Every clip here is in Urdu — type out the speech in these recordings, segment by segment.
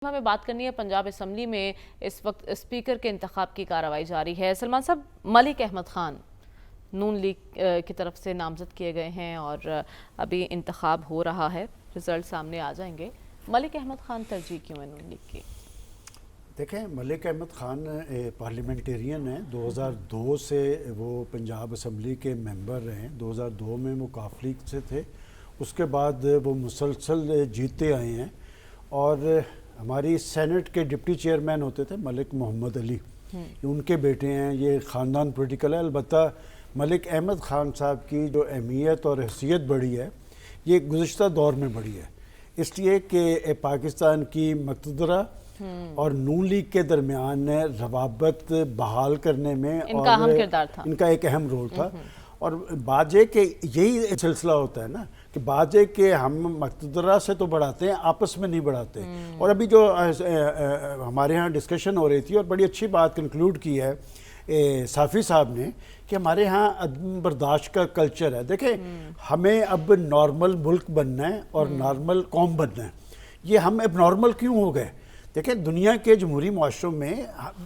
ہمیں بات کرنی ہے پنجاب اسمبلی میں اس وقت اسپیکر کے انتخاب کی کارروائی جاری ہے۔ سلمان صاحب، ملک احمد خان نون لیگ کی طرف سے نامزد کیے گئے ہیں اور ابھی انتخاب ہو رہا ہے، رزلٹ سامنے آ جائیں گے۔ ملک احمد خان ترجیح کیوں ہے نون لیگ کی؟ دیکھیں، ملک احمد خان پارلیمنٹیرین ہیں۔ 2002 سے وہ پنجاب اسمبلی کے ممبر رہے ہیں۔ 2002 میں وہ کاف لیگ سے تھے، اس کے بعد وہ مسلسل جیتے آئے ہیں اور ہماری سینٹ کے ڈپٹی چیئرمین ہوتے تھے ملک محمد علی، ان کے بیٹے ہیں۔ یہ خاندان پولیٹیکل ہے۔ البتہ ملک احمد خان صاحب کی جو اہمیت اور حیثیت بڑھی ہے، یہ گزشتہ دور میں بڑھی ہے، اس لیے کہ پاکستان کی مقتدرہ اور نون لیگ کے درمیان روابط بحال کرنے میں ان کا اہم کردار تھا، ان کا ایک اہم رول تھا۔ اور بات یہ کہ یہی سلسلہ ہوتا ہے نا کہ بات یہ کہ ہم مقتدرہ سے تو بڑھاتے ہیں، آپس میں نہیں بڑھاتے۔ اور ابھی جو ہمارے ہاں ڈسکشن ہو رہی تھی اور بڑی اچھی بات کنکلوڈ کی ہے صافی صاحب نے کہ ہمارے ہاں عدم برداشت کا کلچر ہے۔ دیکھیں، ہمیں اب نارمل ملک بننا ہے اور نارمل قوم بننا ہے۔ یہ ہم اب نارمل کیوں ہو گئے؟ دیکھیں، دنیا کے جمہوری معاشروں میں،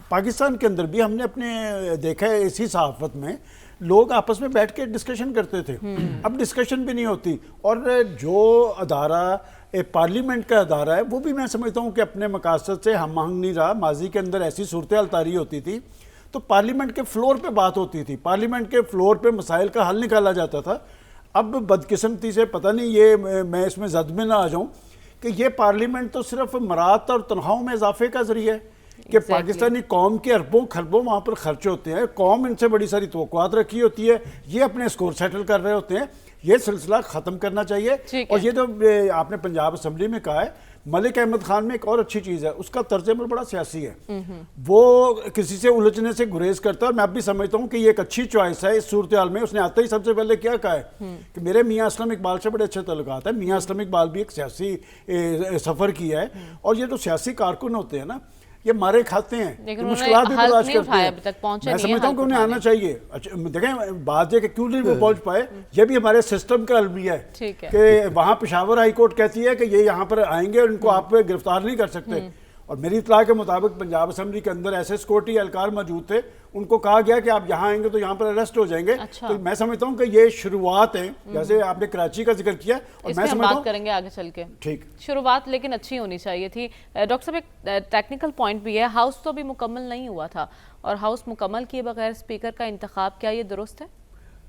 پاکستان کے اندر بھی ہم نے اپنے دیکھا ہے اسی صحافت میں لوگ آپس میں بیٹھ کے ڈسکشن کرتے تھے، اب ڈسکشن بھی نہیں ہوتی۔ اور جو ادارہ پارلیمنٹ کا ادارہ ہے وہ بھی میں سمجھتا ہوں کہ اپنے مقاصد سے ہم آہنگ نہیں رہا۔ ماضی کے اندر ایسی صورتحال طاری ہوتی تھی تو پارلیمنٹ کے فلور پہ بات ہوتی تھی، پارلیمنٹ کے فلور پہ مسائل کا حل نکالا جاتا تھا۔ اب بدقسمتی سے پتہ نہیں، یہ میں اس میں زد میں نہ آ جاؤں کہ یہ پارلیمنٹ تو صرف مراد اور تنخواہوں میں اضافے کا ذریعہ ہے کہ پاکستانی قوم کے اربوں خربوں وہاں پر خرچ ہوتے ہیں، قوم ان سے بڑی ساری توقعات رکھی ہوتی ہے، یہ اپنے اسکور سیٹل کر رہے ہوتے ہیں۔ یہ سلسلہ ختم کرنا چاہیے۔ اور یہ جو آپ نے پنجاب اسمبلی میں کہا ہے، ملک احمد خان میں ایک اور اچھی چیز ہے، اس کا طرز عمل بڑا سیاسی ہے، وہ کسی سے الجھنے سے گریز کرتا ہے۔ اور میں اب بھی سمجھتا ہوں کہ یہ ایک اچھی چوائس ہے اس صورتحال میں۔ اس نے آتے ہی سب سے پہلے کیا کہا ہے کہ میرے میاں اسلم اقبال سے بڑے اچھے تعلقات ہیں۔ میاں اسلم اقبال بھی ایک سیاسی سفر کیا ہے، اور یہ جو سیاسی کارکن ہوتے ہیں نا، یہ مارے کھاتے ہیں، مشکلات بھی برداشت کرتے ہیں۔ میں سمجھتا ہوں کہ انہیں آنا چاہیے۔ دیکھیں، بات یہ کہ کیوں نہیں وہ پہنچ پائے، یہ بھی ہمارے سسٹم کا المیہ ہے کہ وہاں پشاور ہائی کورٹ کہتی ہے کہ یہ یہاں پر آئیں گے اور ان کو آپ پہ گرفتار نہیں کر سکتے۔ اور میری اطلاع کے مطابق پنجاب اسمبلی کے اندر ایسے سیکورٹی اہلکار موجود تھے، ان کو کہا گیا کہ آپ یہاں آئیں گے تو یہاں پر اریسٹ ہو جائیں گے۔ تو میں سمجھتا ہوں کہ یہ شروعات ہیں، جیسے آپ نے کراچی کا ذکر کیا، اور میں سمجھتا ہوں بات کریں گے آگے چل کے۔ ٹھیک، شروعات لیکن اچھی ہونی چاہیے تھی۔ ڈاکٹر صاحب، ایک ٹیکنیکل پوائنٹ بھی ہے، ہاؤس تو ابھی مکمل نہیں ہوا تھا، اور ہاؤس مکمل کیے بغیر اسپیکر کا انتخاب، کیا یہ درست ہے؟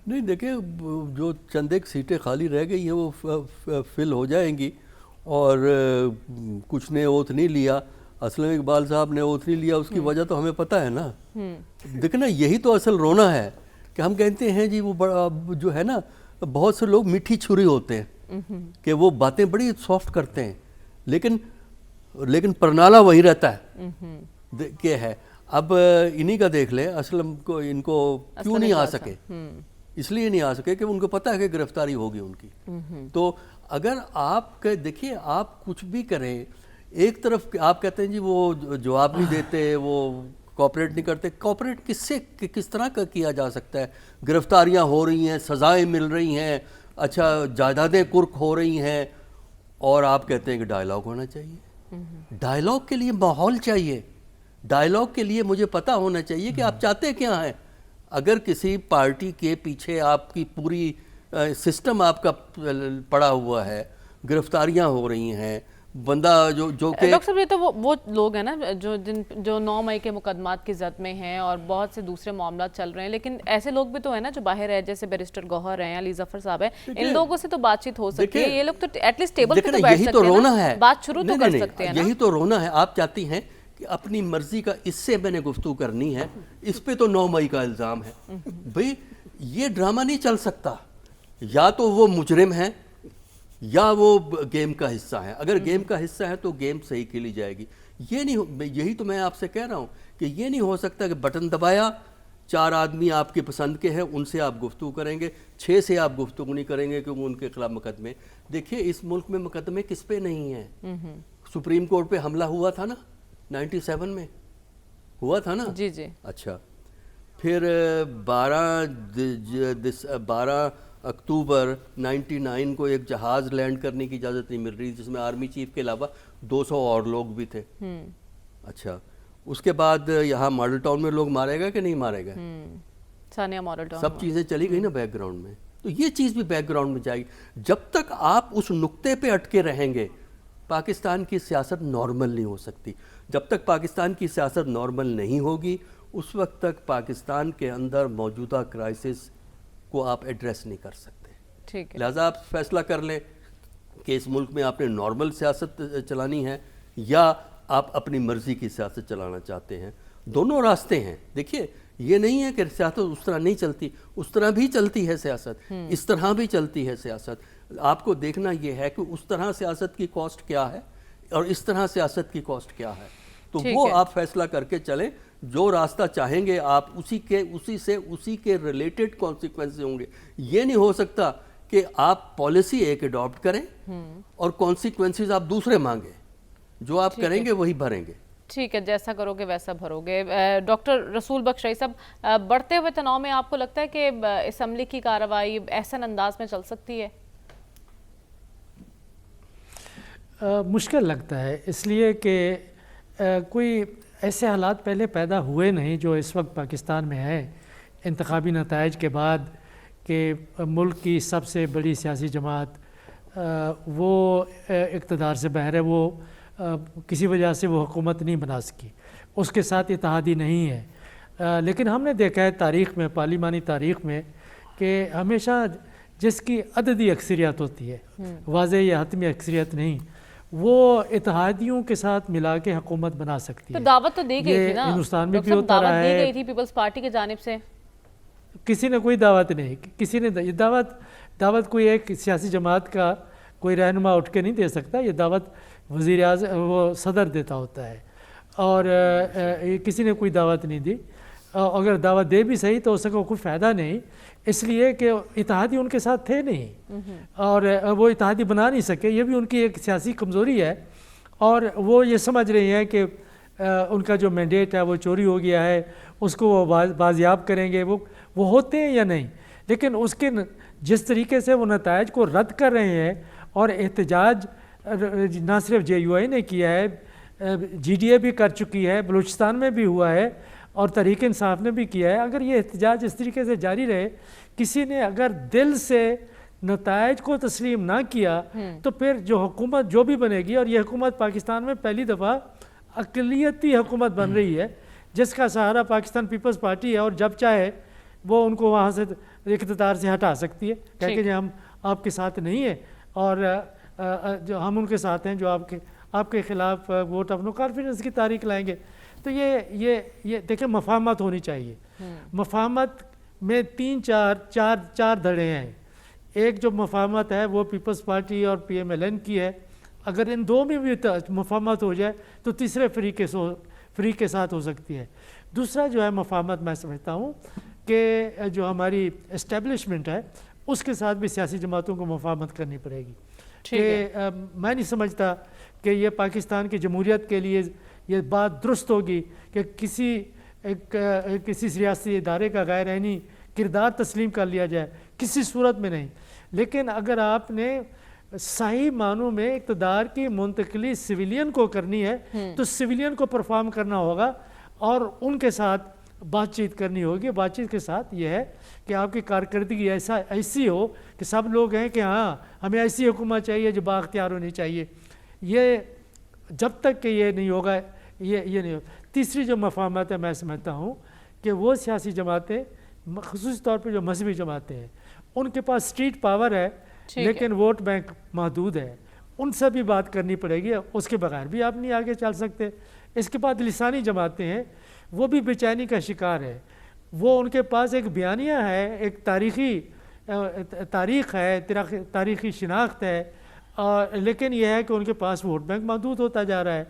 نہیں، دیکھیں، جو چند ایک سیٹیں خالی رہ گئی ہیں وہ فل ہو جائیں گی، اور کچھ نے اوتھ نہیں لیا۔ اسلم اقبال صاحب نے اوتھ نہیں لیا، اس کی وجہ تو ہمیں پتہ ہے نا۔ دیکھنا، یہی تو اصل رونا ہے کہ ہم کہتے ہیں جی وہ بڑا جو ہے نا، بہت سے لوگ میٹھی چھری ہوتے ہیں کہ وہ باتیں بڑی سافٹ کرتے ہیں، لیکن پرنالا وہی رہتا ہے کہ ہے۔ اب انہی کا دیکھ لیں، اسلم کو ان کو کیوں نہیں آ سکے؟ اس لیے نہیں آ سکے کہ ان کو پتہ ہے کہ گرفتاری ہوگی ان کی۔ تو اگر آپ دیکھیے، آپ کچھ بھی کریں، ایک طرف آپ کہتے ہیں جی وہ جواب نہیں دیتے، وہ کوآپریٹ نہیں کرتے۔ کوآپریٹ کس طرح کا کیا جا سکتا ہے؟ گرفتاریاں ہو رہی ہیں، سزائیں مل رہی ہیں، اچھا جائیدادیں کرک ہو رہی ہیں، اور آپ کہتے ہیں کہ ڈائیلاگ ہونا چاہیے۔ ڈائیلاگ کے لیے ماحول چاہیے، ڈائیلاگ کے لیے مجھے پتہ ہونا چاہیے کہ آپ چاہتے کیا ہیں۔ اگر کسی پارٹی کے پیچھے آپ کی پوری سسٹم آپ کا پڑا ہوا ہے، گرفتاریاں ہو رہی ہیں، بندہ جو کہ ڈاکٹر صاحب، یہ تو وہ لوگ ہیں نا جو 9 مئی کے مقدمات کی زد میں ہیں اور بہت سے دوسرے معاملات چل رہے ہیں، لیکن ایسے لوگ بھی تو ہیں نا جو باہر ہیں، جیسے بیرسٹر گوہر ہیں، علی ظفر صاحب ہیں، ان لوگوں سے تو بات چیت ہو سکتی ہے۔ یہ لوگ تو ایٹ لیسٹ ٹیبل پہ تو بیٹھ سکتے ہیں نا، بات شروع تو کر سکتے ہیں نا۔ یہی تو رونا ہے۔ آپ چاہتی ہیں کہ اپنی مرضی کا اس سے میں نے گفتگو کرنی ہے، اس پہ تو 9 مئی کا الزام ہے۔ بھئی یہ ڈرامہ نہیں چل سکتا، یا تو وہ مجرم ہیں یا وہ گیم کا حصہ ہے۔ اگر گیم کا حصہ ہے تو گیم صحیح کھیلی جائے گی۔ یہ نہیں، یہی تو میں آپ سے کہہ رہا ہوں کہ یہ نہیں ہو سکتا کہ بٹن دبایا، 4 آدمی آپ کے پسند کے ہیں، ان سے آپ گفتگو کریں گے، 6 سے آپ گفتگو نہیں کریں گے کیونکہ ان کے خلاف مقدمے۔ دیکھیے، اس ملک میں مقدمے کس پہ نہیں ہیں؟ سپریم کورٹ پہ حملہ ہوا تھا نا، 97 میں ہوا تھا نا۔ جی جی، اچھا، پھر 12 اکتوبر 99 کو ایک جہاز لینڈ کرنے کی اجازت نہیں مل رہی، جس میں آرمی چیف کے علاوہ 200 اور لوگ بھی تھے. اچھا اس کے بعد یہاں ماڈل ٹاؤن میں لوگ مارے گا کہ نہیں مارے گا؟ ثانیہ ماڈل ٹاؤن سب چیزیں چلی گئی نا بیک گراؤنڈ میں. تو یہ چیز بھی بیک گراؤنڈ میں جائے گی. جب تک آپ اس نقطے پہ اٹکے رہیں گے پاکستان کی سیاست نارمل نہیں ہو سکتی. جب تک پاکستان کی سیاست نارمل نہیں ہوگی اس وقت تک پاکستان کے اندر موجودہ کرائسس کو آپ ایڈریس نہیں کر سکتے. ٹھیک ہے. لہٰذا آپ فیصلہ کر لیں کہ اس ملک میں آپ نے نارمل سیاست چلانی ہے یا آپ اپنی مرضی کی سیاست چلانا چاہتے ہیں. دونوں راستے ہیں. دیکھیے یہ نہیں ہے کہ سیاست اس طرح نہیں چلتی, اس طرح بھی چلتی ہے سیاست, اس طرح بھی چلتی ہے سیاست. آپ کو دیکھنا یہ ہے کہ اس طرح سیاست کی کاسٹ کیا ہے اور اس طرح سیاست کی کاسٹ کیا ہے. تو وہ آپ فیصلہ کر کے چلیں. جو راستہ چاہیں گے آپ اسی کے ریلیٹڈ کانسیکوینس ہوں گے. یہ نہیں ہو سکتا کہ آپ پالیسی ایک اڈاپٹ کریں اور کانسیکوینسز آپ دوسرے مانگیں. جو آپ کریں گے وہی بھریں گے. ٹھیک ہے, جیسا کرو گے ویسا بھرو گے. ڈاکٹر رسول بخش رئی صاحب, بڑھتے ہوئے تناؤ میں آپ کو لگتا ہے کہ اسمبلی کی کارروائی احسن انداز میں چل سکتی ہے؟ مشکل لگتا ہے, اس لیے کہ کوئی ایسے حالات پہلے پیدا ہوئے نہیں جو اس وقت پاکستان میں ہے انتخابی نتائج کے بعد, کہ ملک کی سب سے بڑی سیاسی جماعت وہ اقتدار سے باہر ہے, وہ کسی وجہ سے وہ حکومت نہیں بنا سکی, اس کے ساتھ اتحادی نہیں ہے. لیکن ہم نے دیکھا ہے تاریخ میں, پارلیمانی تاریخ میں, کہ ہمیشہ جس کی عددی اکثریت ہوتی ہے, واضح یا حتمی اکثریت نہیں, وہ اتحادیوں کے ساتھ ملا کے حکومت بنا سکتی ہے. تو دعوت تو دی گئی تھی نا ہندوستان میں بھی ہوتا رہا ہے. دعوت دی گئی تھی پیپلز پارٹی کی جانب سے. کسی نے کوئی دعوت نہیں, کسی نے دعوت کوئی ایک سیاسی جماعت کا کوئی رہنما اٹھ کے نہیں دے سکتا. یہ دعوت وزیر اعظم وہ صدر دیتا ہوتا ہے, اور کسی نے کوئی دعوت نہیں دی. اگر دعوت دے بھی صحیح تو اس کا کوئی فائدہ نہیں, اس لیے کہ اتحادی ان کے ساتھ تھے نہیں اور وہ اتحادی بنا نہیں سکے. یہ بھی ان کی ایک سیاسی کمزوری ہے, اور وہ یہ سمجھ رہے ہیں کہ ان کا جو مینڈیٹ ہے وہ چوری ہو گیا ہے, اس کو وہ بازیاب کریں گے. وہ ہوتے ہیں یا نہیں, لیکن اس کے جس طریقے سے وہ نتائج کو رد کر رہے ہیں, اور احتجاج نہ صرف جے یو آئی نے کیا ہے, جی ڈی اے بھی کر چکی ہے, بلوچستان میں بھی ہوا ہے, اور تحریک انصاف نے بھی کیا ہے. اگر یہ احتجاج اس طریقے سے جاری رہے, کسی نے اگر دل سے نتائج کو تسلیم نہ کیا, تو پھر جو حکومت جو بھی بنے گی, اور یہ حکومت پاکستان میں پہلی دفعہ اقلیتی حکومت بن رہی ہے جس کا سہارا پاکستان پیپلز پارٹی ہے, اور جب چاہے وہ ان کو وہاں سے اقتدار سے ہٹا سکتی ہے, کہہ کہ ہم آپ کے ساتھ نہیں ہیں, اور جو ہم ان کے ساتھ ہیں جو آپ کے خلاف ووٹ آف نو کانفیڈنس کی تحریک لائیں گے. تو یہ دیکھیں مفاہمت ہونی چاہیے. مفاہمت میں چار دھڑے ہیں. ایک جو مفاہمت ہے وہ پیپلز پارٹی اور پی ایم ایل این کی ہے. اگر ان دو میں بھی مفاہمت ہو جائے تو تیسرے فریق کے ساتھ ہو سکتی ہے. دوسرا جو ہے مفاہمت میں سمجھتا ہوں کہ جو ہماری اسٹیبلشمنٹ ہے اس کے ساتھ بھی سیاسی جماعتوں کو مفاہمت کرنی پڑے گی. کہ میں نہیں سمجھتا کہ یہ پاکستان کی جمہوریت کے لیے یہ بات درست ہوگی کہ کسی سیاسی ادارے کا غیر عینی کردار تسلیم کر لیا جائے, کسی صورت میں نہیں. لیکن اگر آپ نے صحیح معنوں میں اقتدار کی منتقلی سویلین کو کرنی ہے تو سویلین کو پرفارم کرنا ہوگا, اور ان کے ساتھ بات چیت کرنی ہوگی. بات چیت کے ساتھ یہ ہے کہ آپ کی کارکردگی ایسی ہو کہ سب لوگ ہیں کہ ہاں ہمیں ایسی حکومت چاہیے جو بااختیار ہونی چاہیے. یہ جب تک کہ یہ نہیں ہوگا یہ نہیں ہوگا. تیسری جو مفاہمت ہے میں سمجھتا ہوں کہ وہ سیاسی جماعتیں, خصوصی طور پہ جو مذہبی جماعتیں ہیں, ان کے پاس اسٹریٹ پاور ہے لیکن ووٹ بینک محدود ہے, ان سے بھی بات کرنی پڑے گی. اس کے بغیر بھی آپ نہیں آگے چل سکتے. اس کے بعد لسانی جماعتیں ہیں, وہ بھی بے چینی کا شکار ہے. وہ ان کے پاس ایک بیانیہ ہے, ایک تاریخ ہے, تاریخی شناخت ہے, لیکن یہ ہے کہ ان کے پاس ووٹ بینک محدود ہوتا جا رہا ہے.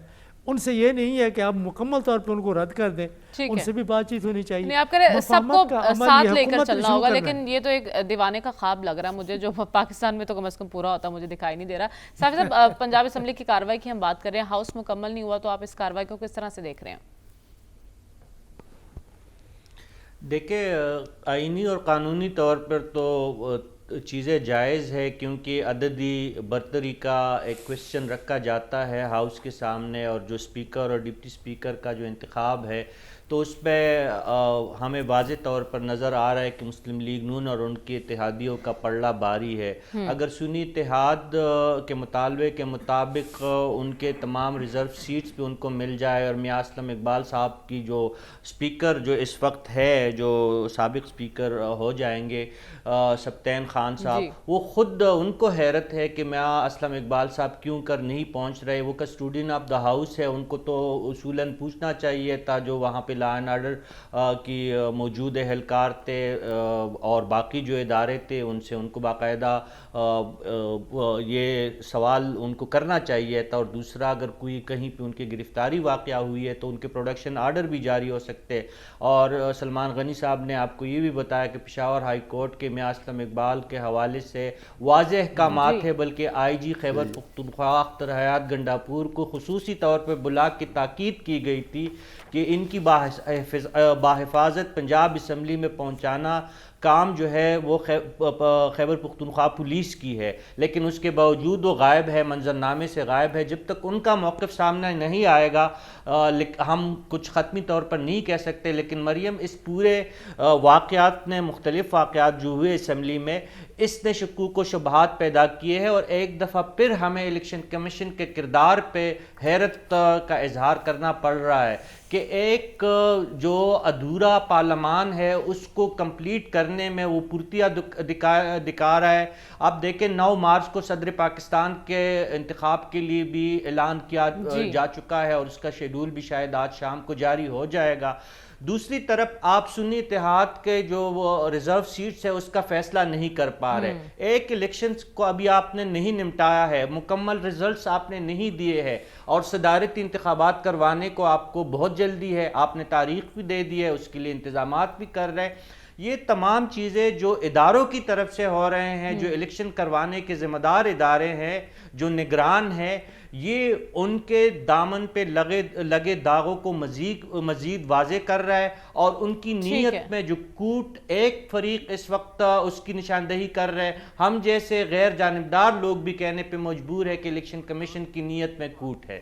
ان سے یہ نہیں ہے کہ آپ مکمل طور پہ ان کو رد کر دیں, ان سے بھی بات چیت ہونی چاہیے. آپ کریں سب کو ساتھ لے کر چلنا ہوگا, لیکن یہ تو ایک دیوانے کا خواب لگ رہا ہے مجھے, جو پاکستان میں تو کم از کم پورا ہوتا مجھے دکھائی نہیں دے رہا. صاحب صاحب, پنجاب اسمبلی کی کارروائی کی ہم بات کر رہے ہیں, ہاؤس مکمل نہیں ہوا, تو آپ اس کارروائی کو کس طرح سے دیکھ رہے ہیں؟ دیکھیں آئینی اور قانونی طور پر تو چیزیں جائز ہے کیونکہ عددی برتری کا ایک کوشچن رکھا جاتا ہے ہاؤس کے سامنے، اور جو اسپیکر اور ڈپٹی اسپیکر کا جو انتخاب ہے تو اس پہ ہمیں واضح طور پر نظر آ رہا ہے کہ مسلم لیگ نون اور ان کے اتحادیوں کا پلڑا بھاری ہے۔ اگر سنی اتحاد کے مطالبے کے مطابق ان کے تمام ریزرو سیٹس پہ ان کو مل جائے، اور میاں اسلم اقبال صاحب کی جو اسپیکر جو اس وقت ہے، جو سابق اسپیکر ہو جائیں گے سبطین خان صاحب، وہ خود ان کو حیرت ہے کہ میاں اسلم اقبال صاحب کیوں کر نہیں پہنچ رہے۔ وہ کسٹوڈین آف دا ہاؤس ہے، ان کو تو اصولاً پوچھنا چاہیے تھا، جو وہاں پہ لا اینڈ آرڈر کی موجود اہلکار تھے اور باقی جو ادارے تھے ان سے ان کو باقاعدہ یہ سوال ان کو کرنا چاہیے تھا۔ اور دوسرا، اگر کوئی کہیں پہ ان کی گرفتاری واقعہ ہوئی ہے تو ان کے پروڈکشن آرڈر بھی جاری ہو سکتے۔ اور سلمان غنی صاحب نے آپ کو یہ بھی بتایا کہ پشاور ہائی کورٹ کے میاں اسلم اقبال کے حوالے سے واضح احکامات ہے، بلکہ آئی جی خیبر پختونخوا اختر حیات گنڈاپور کو خصوصی طور پہ بلا کے تاکید کی گئی تھی کہ ان کی بحفاظت پنجاب اسمبلی میں پہنچانا کام جو ہے وہ خیبر پختونخوا پولیس کی ہے، لیکن اس کے باوجود وہ غائب ہے، منظرنامے سے غائب ہے۔ جب تک ان کا موقف سامنے نہیں آئے گا ہم کچھ حتمی طور پر نہیں کہہ سکتے۔ لیکن مریم، اس پورے واقعات نے، مختلف واقعات جو ہوئے اسمبلی میں، اس نے شکوک و شبہات پیدا کیے ہیں، اور ایک دفعہ پھر ہمیں الیکشن کمیشن کے کردار پہ حیرت کا اظہار کرنا پڑ رہا ہے کہ ایک جو ادھورا پارلیمان ہے اس کو کمپلیٹ کرنے میں وہ پرتیا دکھا رہا ہے۔ آپ دیکھیں 9 مارچ کو صدر پاکستان کے انتخاب کے لیے بھی اعلان کیا جا چکا ہے، اور اس کا شیڈول بھی شاید آج شام کو جاری ہو جائے گا۔ دوسری طرف آپ سنی اتحاد کے جو وہ ریزرو سیٹس ہے اس کا فیصلہ نہیں کر پا رہے۔ ایک الیکشنز کو ابھی آپ نے نہیں نمٹایا ہے، مکمل ریزلٹس آپ نے نہیں دیے ہیں، اور صدارتی انتخابات کروانے کو آپ کو بہت جلدی ہے، آپ نے تاریخ بھی دے دی ہے، اس کے لیے انتظامات بھی کر رہے ہیں۔ یہ تمام چیزیں جو اداروں کی طرف سے ہو رہے ہیں، جو الیکشن کروانے کے ذمہ دار ادارے ہیں، جو نگران ہیں، یہ ان کے دامن پہ لگے داغوں کو مزید واضح کر رہا ہے، اور ان کی نیت میں جو کوٹ ایک فریق اس وقت اس کی نشاندہی کر رہے ہیں۔ ہم جیسے غیر جانبدار لوگ بھی کہنے پہ مجبور ہے کہ الیکشن کمیشن کی نیت میں کوٹ ہے۔